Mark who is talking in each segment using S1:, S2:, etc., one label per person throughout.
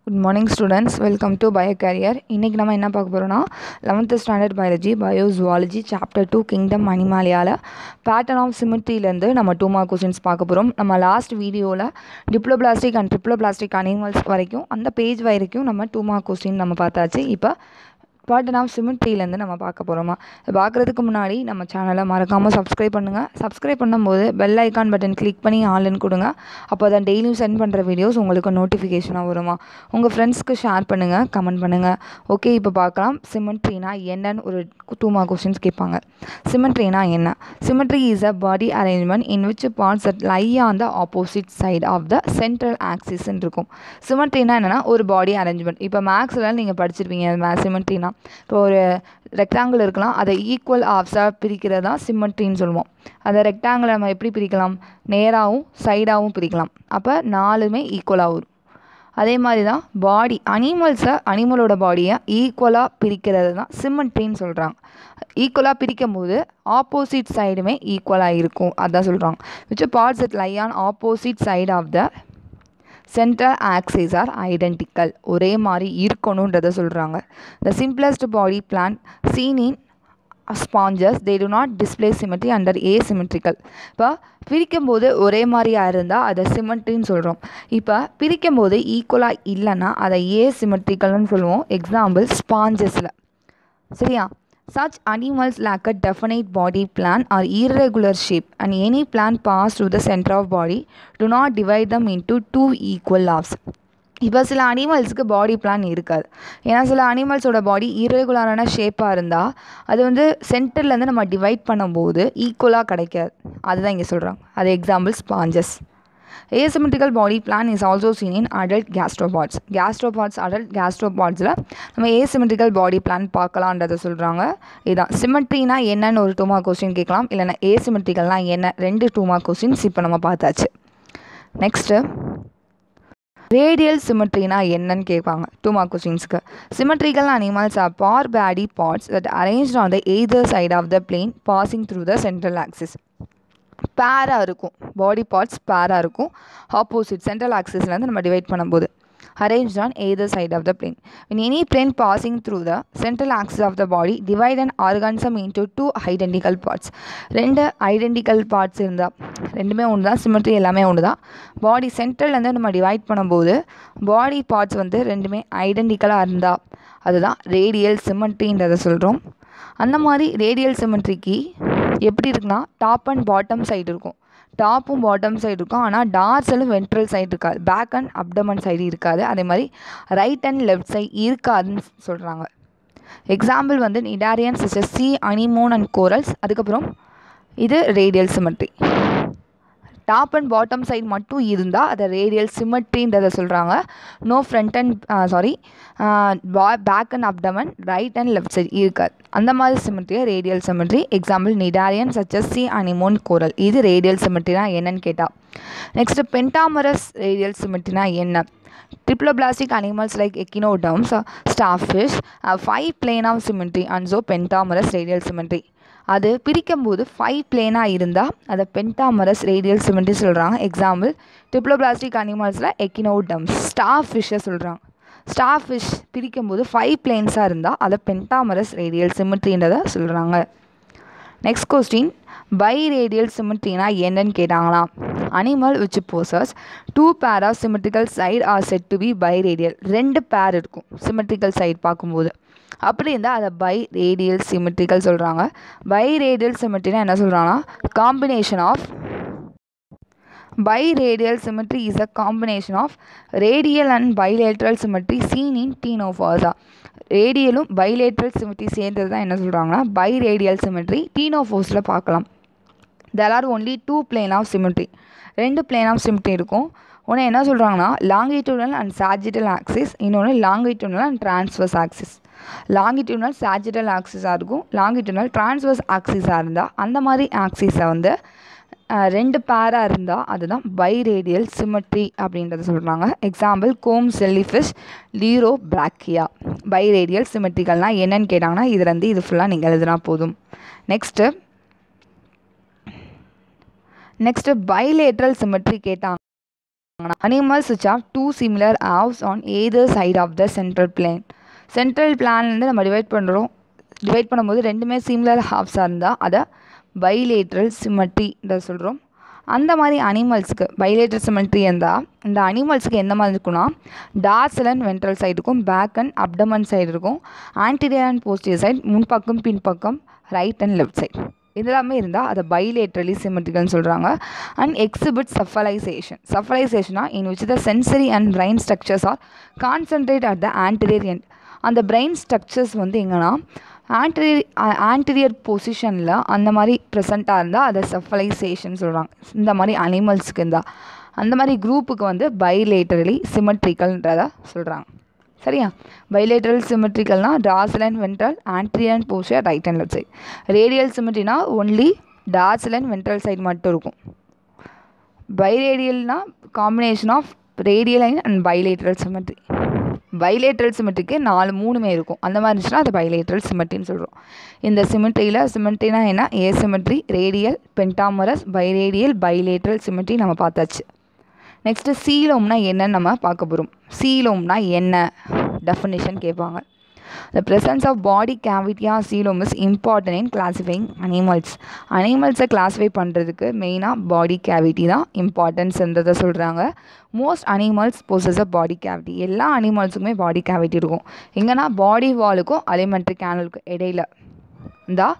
S1: Good morning students, welcome to BioCareer. இன்னைக்கு நம்ம என்ன பார்க்க போறோம்னா 11th standard biology biozoology chapter 2 kingdom animaliaல pattern of symmetry ல இருந்து நம்ம 2 mark questions பார்க்க போறோம். நம்ம லாஸ்ட் வீடியோல diploblastic and triploblastic animals வரைக்கும் அந்த பேஜ் வரைக்கும் நம்ம 2 mark question நம்ம பார்த்தாச்சு. இப்போ pattern of symmetry ல இருந்து நம்ம பார்க்க போறோமா. பார்க்கிறதுக்கு முன்னாடி நம்ம சேனலை மறக்காம சப்ஸ்கிரைப் பண்ணுங்க. சப்ஸ்கிரைப் பண்ணும்போது பெல் ஐகான் பட்டன் கிளிக் பண்ணி ஆல்னு கொடுங்க. அப்போதான் டெய்லியும் சென்ட் பண்ற வீடியோஸ் உங்களுக்கு நோட்டிஃபிகேஷனா வருமா. உங்க ஃப்ரெண்ட்ஸ்க்கு ஷேர் பண்ணுங்க, கமெண்ட் பண்ணுங்க. ஓகே, இப்போ பார்க்கலாம் சிமெட்ரினா என்னன்னு ஒரு 2 mark questions கேட்பாங்க. சிமெட்ரினா என்ன? Symmetry is a body arrangement in which parts that lie on the opposite side of the central axis ன்னு இருக்கும். சிமெட்ரினா என்னன்னா ஒரு பாடி அரேஞ்ச்மெண்ட். இப்போ மேக்ஸ்ல நீங்க படிச்சிருப்பீங்க சிமெட்ரினா. இப்போ ஒரு ரெக்டாங்கிள் இருக்கலாம், அதை ஈக்குவல் ஆஃப்ஸாக பிரிக்கிறது தான் சிமெட்ரின்னு சொல்லுவோம். அதை ரெக்டாங்கிளை நம்ம எப்படி பிரிக்கலாம்? நேராகவும் சைடாகவும் பிரிக்கலாம். அப்போ 4மே ஈக்குவலாக வரும். அதே மாதிரி தான் பாடி அனிமலோட பாடியை ஈக்குவலாக பிரிக்கிறது தான் சிமெட்ரின்னு சொல்கிறாங்க. ஈக்குவலாக பிரிக்கும் போது ஆப்போசிட் சைடுமே ஈக்குவலாக இருக்கும், அதான் சொல்கிறாங்க. Which parts that lie on opposite side of the central axis are identical, ஒரே மாதிரி இருக்கணுன்றதை சொல்கிறாங்க. The simplest body plan seen in sponges they do not display symmetry under asymmetrical. இப்போ பிரிக்கும்போது ஒரே மாதிரியாக இருந்தால் அதை சிமெட்ரின்னு சொல்கிறோம். இப்போ பிரிக்கும்போது ஈக்குவலாக இல்லைன்னா அதை ஏசிமெட்ரிக்கல்னு சொல்லுவோம். எக்ஸாம்பிள் ஸ்பாஞ்சஸில். சரியா? Such animals lack a definite body plan or irregular shape, and any plan passed through the center of body do not divide them into 2 equal halves. இப்போ சில அனிமல்ஸுக்கு பாடி பிளான் இருக்காது. ஏன்னா சில அனிமல்ஸோட பாடி இரெகுலரான ஷேப்பாக இருந்தால் அது வந்து சென்டர்லேருந்து நம்ம டிவைட் பண்ணும்போது ஈக்குவலாக கிடைக்காது. அதுதான் இங்கே சொல்கிறாங்க. அது example sponges. Asymmetrical body plan is also seen in adult gastropods. Adult gastropodsல நம்ம asymmetrical body plan பார்க்கலான்றதை சொல்கிறாங்க. இதுதான் சிமெட்ரினா என்னன்னு ஒரு 2 mark question கேட்கலாம், இல்லைன்னா asymmetricalனா என்ன 2 2 mark questions இப்போ நம்ம பார்த்தாச்சு. நெக்ஸ்ட்டு ரேடியல் சிமெட்ரினா என்னன்னு கேட்பாங்க 2 mark questionsக்கு. Symmetrical animals are pair body parts that arranged on the either side of the plane passing through the central axis. பேராக இருக்கும், பாடி பார்ட்ஸ் பேராக இருக்கும். ஆப்போசிட் சென்ட்ரல் ஆக்சிஸ்லேருந்து நம்ம டிவைட் பண்ணும்போது arranged on either side of the plane. In any plane passing through the central axis of the body, divide an organism into 2 identical parts. 2 identical parts இருந்தால் ரெண்டுமே ஒன்று தான், symmetry எல்லாமே ஒன்று தான். பாடி சென்ட்ரல்லேருந்து நம்ம டிவைட் பண்ணும்போது பாடி பார்ட்ஸ் வந்து ரெண்டுமே ஐடென்டிக்கலாக இருந்தால் அதுதான் ரேடியல் சிமெட்ரின்றதை சொல்கிறோம். அந்த மாதிரி ரேடியல் சிமெட்ரிக்கு எப்படி இருக்குன்னா டாப் அண்ட் பாட்டம் சைடு இருக்கும். டாப்பும் பாட்டம் சைடு இருக்கும், ஆனால் டார்சலும் வென்ட்ரல் சைடு இருக்காது. பேக் அண்ட் அப்டமன் சைடு இருக்காது. அதே மாதிரி ரைட் அண்ட் லெஃப்ட் சைடு இருக்காதுன்னு சொல்கிறாங்க. எக்ஸாம்பிள் வந்து cnidarian sister sea anemone and corals. அதுக்கப்புறம் இது radial symmetry. Top and bottom side மட்டும் இருந்தால் அதை ரேடியல் சிமெட்ரின்றதை சொல்கிறாங்க. No front and back and abdomen right and left side இருக்காது. அந்த மாதிரி சிமெட்ரியை radial symmetry. Example cnidarian such as sea anemone coral. இது ரேடியல் சிமெட்ரினா என்னன்னு கேட்டால். நெக்ஸ்ட் பென்டாமரஸ் ரேடியல் சிமெட்ரினா என்ன? Triploblastic animals like echinoderms, starfish have 5 plane of symmetry and so pentamerous radial symmetry. அது பிரிக்கும்போது 5 பிளேனாக இருந்தால் அதை பென்டாமரஸ் ரேடியல் சிமெட்ரி சொல்கிறாங்க. எக்ஸாம்பிள் ட்ரிப்ளோபிளாஸ்டிக் அனிமல்ஸில் எக்கினோடம்ஸ். ஸ்டார்ஃபிஷ்ஷை சொல்கிறாங்க. ஸ்டார்ஃபிஷ் பிரிக்கும்போது 5 பிளேன்ஸாக இருந்தால் அதை பென்டாமரஸ் ரேடியல் சிமெட்ரின்றதை சொல்கிறாங்க. நெக்ஸ்ட் கொஸ்டின், பை ரேடியல் சிமெட்ரினா என்னன்னு கேட்டாங்களாம். Animal which possess 2 pair of symmetrical side are said to be biradial. 2 பேர் இருக்கும் சிமெட்ரிக்கல் சைடு பார்க்கும்போது. அப்படி இருந்தால் அதை பை ரேடியல் சிமெட்ரிக்கல் சொல்கிறாங்க. பை ரேடியல் சிமெட்ரினா என்ன சொல்கிறாங்கன்னா combination of biradial symmetry is a combination of radial and bilateral symmetry seen in Ctenophores. ரேடியலும் பைலேட்ரல் சிமெட்ரி சேர்ந்தது தான் என்ன சொல்கிறாங்கன்னா பைரேடியல் சிமெட்ரி. டீனோஃபோர்ஸில் பார்க்கலாம். there are only 2 plane of symmetry. 2 plane of symmetry இருக்கும். ஒன்று என்ன சொல்கிறாங்கன்னா லாங்கிடியூடல் அண்ட் சாஜிட்டல் ஆக்சிஸ், இன்னொன்று longitudinal and transverse axis. Longitudinal sagittal ஆக்சிஸாக இருக்கும், லாங்கிடியூடல் டிரான்ஸ்வர்ஸ் ஆக்சிஸாக இருந்தால் அந்த மாதிரி ஆக்சிஸை வந்து 2 பேராக இருந்தால் அதுதான் பைரேடியல் சிமெட்ரி அப்படின்றத சொல்கிறாங்க. எக்ஸாம்பிள் கோம் செல்லிஃபிஷ் லீரோ பிராக்கியா. பைரேடியல் சிமெட்ரிக்கல்னால் என்னன்னு கேட்டாங்கன்னா இதுலேருந்து இது ஃபுல்லாக நீங்கள் எழுதுனா போதும். நெக்ஸ்ட்டு பைலேட்ரல் சிமெட்ரி கேட்டாங்க. Animals which have two similar halves on either side of the central plane. Central பிளான்லேருந்து நம்ம டிவைட் பண்ணும்போது ரெண்டுமே சிமிலர் ஹாஃப்ஸாக இருந்தால் அதை பைலேட்ரல் சிமெட்ரின்றத சொல்கிறோம். அந்த மாதிரி அனிமல்ஸுக்கு பைலேட்ரல் சிமெட்ரி இருந்தால் இந்த அனிமல்ஸுக்கு எந்த மாதிரி இருக்குன்னா டார்சல் அண்ட் வென்ட்ரல் சைடு இருக்கும், பேக் அண்ட் அப்டமன் சைடு இருக்கும், ஆன்டீரியர் அண்ட் போஸ்டீரியர் சைடு முன்பக்கம் பின்பக்கம், ரைட் அண்ட் லெஃப்ட் சைடு இதெல்லாமே இருந்தால் அதை பைலேட்ரலி சிமெட்ரிக்கல்னு சொல்கிறாங்க. அண்ட் எக்ஸிபிட் சஃபலைசேஷனா in which the sensory and brain structures are concentrate at the anterior end. அந்த பிரெயின் ஸ்ட்ரக்சர்ஸ் வந்து எங்கன்னா ஆன்டீரியர் பொசிஷனில் அந்த மாதிரி ப்ரெசண்ட்டாக இருந்தால் அதை சஃபலைசேஷன் சொல்கிறாங்க. இந்த மாதிரி அனிமல்ஸுக்கு இருந்தால் அந்த மாதிரி குரூப்புக்கு வந்து பைலேட்ரலி சிமெட்ரிக்கல்ன்றதை சொல்கிறாங்க. சரியா? பைலேட்ரல் சிமெட்ரிக்கல்னா dorsal and ventral, anterior and posterior, right and left side. Radial சிமெட்ரினா only dorsal and ventral side மட்டும் இருக்கும். பைரேடியல்னா combination of radial and bilateral symmetry. Bilateral சிமெட்ரிக்கு 3 இருக்கும். அந்த மாதிரி இருந்துச்சுன்னா அது பைலேட்ரல் சிமெட்ரின்னு சொல்கிறோம். இந்த சிமெட்ரினா என்ன? Asymmetry, radial, pentamerous, பைரேடியல், bilateral symmetry நம்ம பார்த்தாச்சு. நெக்ஸ்ட்டு சீலோம்னா என்னன்னு நம்ம பார்க்க போகிறோம். சீலோம்னா என்ன டெஃபினிஷன் கேட்பாங்க. The presence of body cavity or coelom is important in classifying animals. அனிமல்ஸை கிளாஸிஃபை பண்ணுறதுக்கு மெயினாக பாடி கேவிட்டி தான் இம்பார்ட்டன்ஸ்ன்றதை சொல்கிறாங்க. Most animals possess a body cavity. எல்லா அனிமல்ஸுக்குமே பாடி கேவிட்டி இருக்கும். எங்கன்னா பாடி வாலுக்கும் அலிமெண்ட்ரி கேனலுக்கும் இடையில இந்த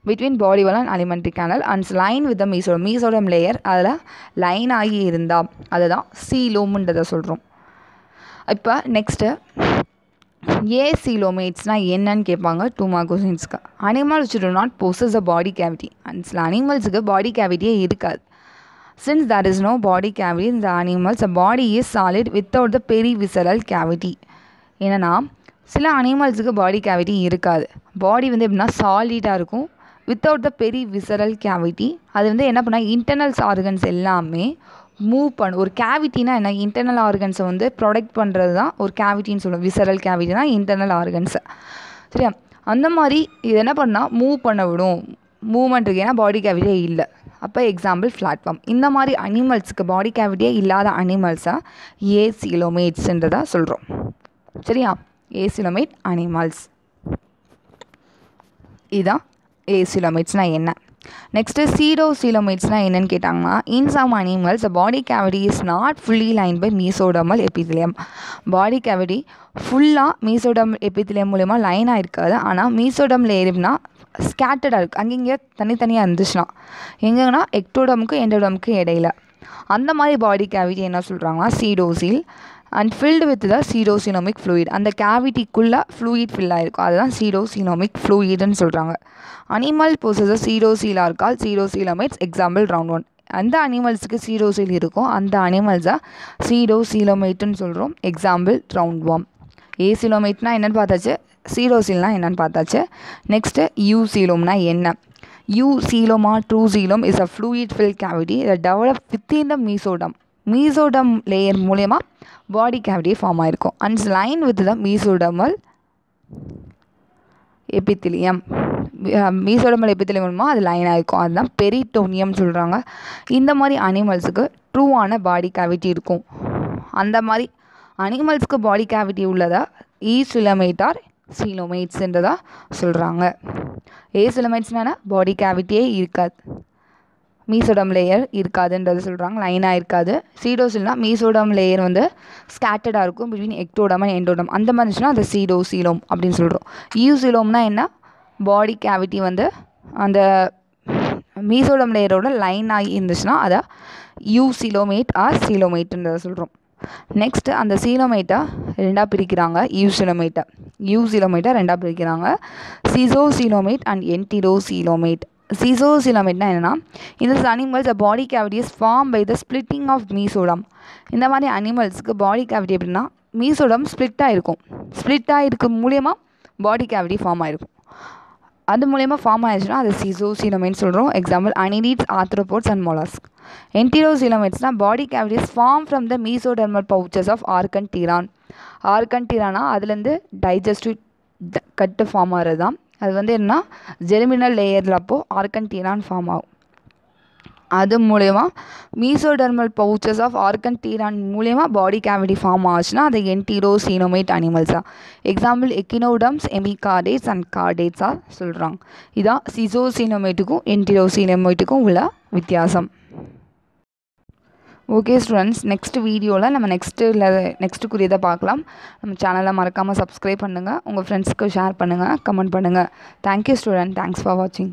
S1: between body wall and alimentary canal and line with the mesoderm layer அதில் லைன் ஆகி இருந்தால் அதை தான் சீலோம்ன்றதை சொல்கிறோம். இப்போ நெக்ஸ்ட்டு ஏசிலோமேட்ஸ்னால் என்னன்னு கேட்பாங்க 2 மார்க் கொஸ்டின்ஸ்க்கு. Animals do not possess a body cavity. And சில அனிமல்ஸுக்கு பாடி கேவிட்டியே இருக்காது. Since there is no body cavity in the animals, the body is solid without the perivisceral cavity. என்னென்னா சில அனிமல்ஸுக்கு பாடி கேவிட்டி இருக்காது. பாடி வந்து எப்படின்னா சாலிடாக இருக்கும் வித்தவுட் த பெரிவிசரல் கேவிட்டி. அது வந்து என்ன பண்ணால் இன்டர்னல்ஸ் ஆர்கன்ஸ் எல்லாமே மூவ் ஒரு கேவிட்டினா என்ன? இன்டர்னல் ஆர்கன்ஸை வந்து ப்ரொடெக்ட் பண்ணுறது தான் ஒரு கேவிட்டின்னு சொல்லுவோம். விசரல் கேவிட்டினா இன்டர்னல் ஆர்கன்ஸை. சரியா? அந்த மாதிரி இது என்ன பண்ணால் மூவ் பண்ண விடும். மூவ்மெண்ட் இருக்கு, ஏன்னா பாடி கேவிட்டியே இல்லை. அப்போ எக்ஸாம்பிள் பிளாட்ஃபார்ம். இந்த மாதிரி அனிமல்ஸுக்கு பாடி கேவிட்டியே இல்லாத அனிமல்ஸை ஏசிலோமேட்ஸ்ன்றதை சொல்கிறோம். சரியா? ஏசிலோமேட் அனிமல்ஸ் இதுதான் ஏசிலோமேட்ஸ்னால் என்ன. நெக்ஸ்ட்டு சீடோசீலோமேட்ஸ்னால் என்னென்னு கேட்டாங்கன்னா in some animals body cavity is not fully line by mesodermal epithelium. Body cavity ஃபுல்லாக மீசோடர்மல் எபித்திலியம் மூலயமா லைனாக இருக்காது. ஆனால் மீசோடம் லேயர்னா ஸ்கேட்டர்டாக இருக்குது. அங்கங்கே தனித்தனியாக இருந்துச்சுன்னா எங்கன்னா எக்டோடமுக்கும் எண்டோடமுக்கும் இடையில அந்த மாதிரி பாடி கேவிட்டி என்ன சொல்கிறாங்கன்னா pseudocoel and filled with the pseudocoelomic fluid. அந்த கேவிட்டிக்குள்ளே ஃப்ளூயிட் ஃபில் ஆகிருக்கும், அதுதான் சீடோசினோமிக் ஃப்ளூயிட்னு சொல்கிறாங்க. அனிமல் பொசஸ் சீடோசீலாக இருக்கால் சீடோசீலோமேட்ஸ். Example round 1. அந்த அனிமல்ஸுக்கு சீடோசீல் இருக்கும், அந்த அனிமல்ஸை சீடோசீலோமேட்டுன்னு சொல்கிறோம். Example round 1. ஏசிலோமேட்னா என்னென்னு பார்த்தாச்சு, சீடோசீல்னா என்னென்னு பார்த்தாச்சு. நெக்ஸ்ட்டு யூசீலோம்னா என்ன? யூசீலோமா true coelom is a fluid fill cavity that develop within the mesoderm layer மூலயமா பாடி கேவிட்டி ஃபார்ம் ஆகிருக்கும். And line with the mesodermal epithelium. Mesodermal epithelium மூலமாக அது லைன் ஆகிருக்கும், அதுதான் பெரிட்டோனியம் சொல்கிறாங்க. இந்த மாதிரி அனிமல்ஸுக்கு ட்ரூவான பாடி கேவிட்டி இருக்கும். அந்த மாதிரி அனிமல்ஸுக்கு பாடி கேவிட்டி உள்ளதா ஈசிலோமேட் ஆர் சீலோமேட்ஸ்ன்றதா சொல்கிறாங்க. ஏசிலோமேட்ஸ்னா பாடி கேவிட்டியே இருக்காது, மீசோடம் லேயர் இருக்காதுன்றது சொல்கிறாங்க, லைனாக இருக்காது. சீடோசீல்னா மீசோடம் லேயர் வந்து ஸ்கேட்டர்டாக இருக்கும் பிட்வீன் எக்டோடம் அண்ட் எண்டோடம். அந்த மாதிரி இருந்துச்சுன்னா அதை சீடோசீலோம் அப்படின்னு சொல்கிறோம். யூசீலோம்னா என்ன? பாடி கேவிட்டி வந்து அந்த மீசோடம் லேயரோட லைன் ஆகி இருந்துச்சுன்னா அதை யூசீலோமேட் ஆர் சீலோமேட்டுன்றதை சொல்கிறோம். நெக்ஸ்ட்டு அந்த சீலோமேட்டை ரெண்டாக பிரிக்கிறாங்க. யூசீலோமேட்டை ரெண்டாக பிரிக்கிறாங்க, சிசோசீலோமேட் அண்ட் என்டிரோசீலோமேட். சிசோசீலோமேட்னா என்னென்னா இந்த animals body cavity is form by the splitting of mesoderm. இந்த மாதிரி அனிமல்ஸுக்கு பாடி கேவிட்டி எப்படின்னா மீசோடம் ஸ்ப்ளிட்டாக இருக்கும் மூலியமாக பாடி கேவிட்டி ஃபார்ம் ஆகிருக்கும். அது மூலயமா ஃபார்ம் ஆயிடுச்சுன்னா அது சிசோசீலோமேட்னு சொல்கிறோம். Example annelids, arthropods and mollusc. என்டிரோசீலோமேட்ஸ்னால் body cavities form from the mesodermal pouches of archenteron. ஆர்கன்டீரானா அதுலேருந்து டைஜஸ்டிவ் கட்டு ஃபார்ம் ஆகிறது தான். அது வந்து என்ன ஜெர்மினல் லேயரில் அப்போது ஆர்கன்டீரான் ஃபார்ம் ஆகும். அது மூலயமா மீசோடெர்மல் பவுச்சஸ் ஆஃப் ஆர்கன்டீரான் மூலயமா பாடி கேவிட்டி ஃபார்ம் ஆச்சுன்னா அது என்டீரோசீனோமேட் அனிமல்ஸாக. எக்ஸாம்பிள் எக்கினோடம்ஸ், எமிகார்டேட்ஸ் அண்ட் கார்டேட்ஸாக சொல்கிறாங்க. இதான் சிசோசீனோமேட்டுக்கும் என்டீரோசீனோமேட்டுக்கும் உள்ள வித்தியாசம். ஓகே ஸ்டூடெண்ட்ஸ், நெக்ஸ்ட் வீடியோவில் நம்ம நெக்ஸ்ட்டுக்குரியதை பார்க்கலாம். நம்ம சேனலை மறக்காமல் சப்ஸ்கிரைப் பண்ணுங்கள், உங்கள் ஃப்ரெண்ட்ஸ்க்கு ஷேர் பண்ணுங்கள், கமெண்ட் பண்ணுங்கள். தேங்க்யூ ஸ்டூடெண்ட், தேங்க்ஸ் ஃபார் வாட்சிங்.